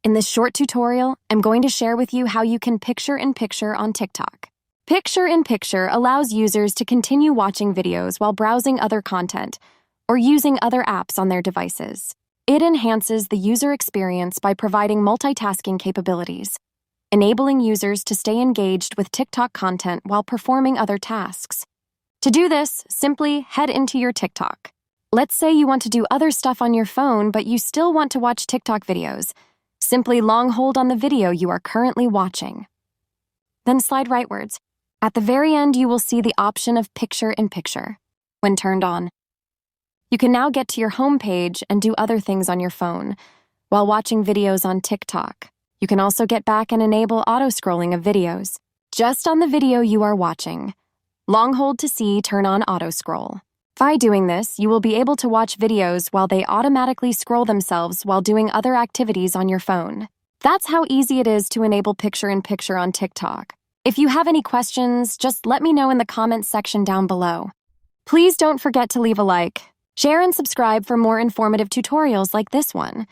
In this short tutorial, I'm going to share with you how you can picture-in-picture on TikTok. Picture-in-picture allows users to continue watching videos while browsing other content or using other apps on their devices. It enhances the user experience by providing multitasking capabilities, enabling users to stay engaged with TikTok content while performing other tasks. To do this, simply head into your TikTok. Let's say you want to do other stuff on your phone, but you still want to watch TikTok videos. Simply long hold on the video you are currently watching. Then slide rightwards. At the very end, you will see the option of picture-in-picture. When turned on, you can now get to your home page and do other things on your phone while watching videos on TikTok. You can also get back and enable auto-scrolling of videos just on the video you are watching. Long hold to see, turn on auto-scroll. By doing this, you will be able to watch videos while they automatically scroll themselves while doing other activities on your phone. That's how easy it is to enable picture-in-picture on TikTok. If you have any questions, just let me know in the comments section down below. Please don't forget to leave a like, share and subscribe for more informative tutorials like this one.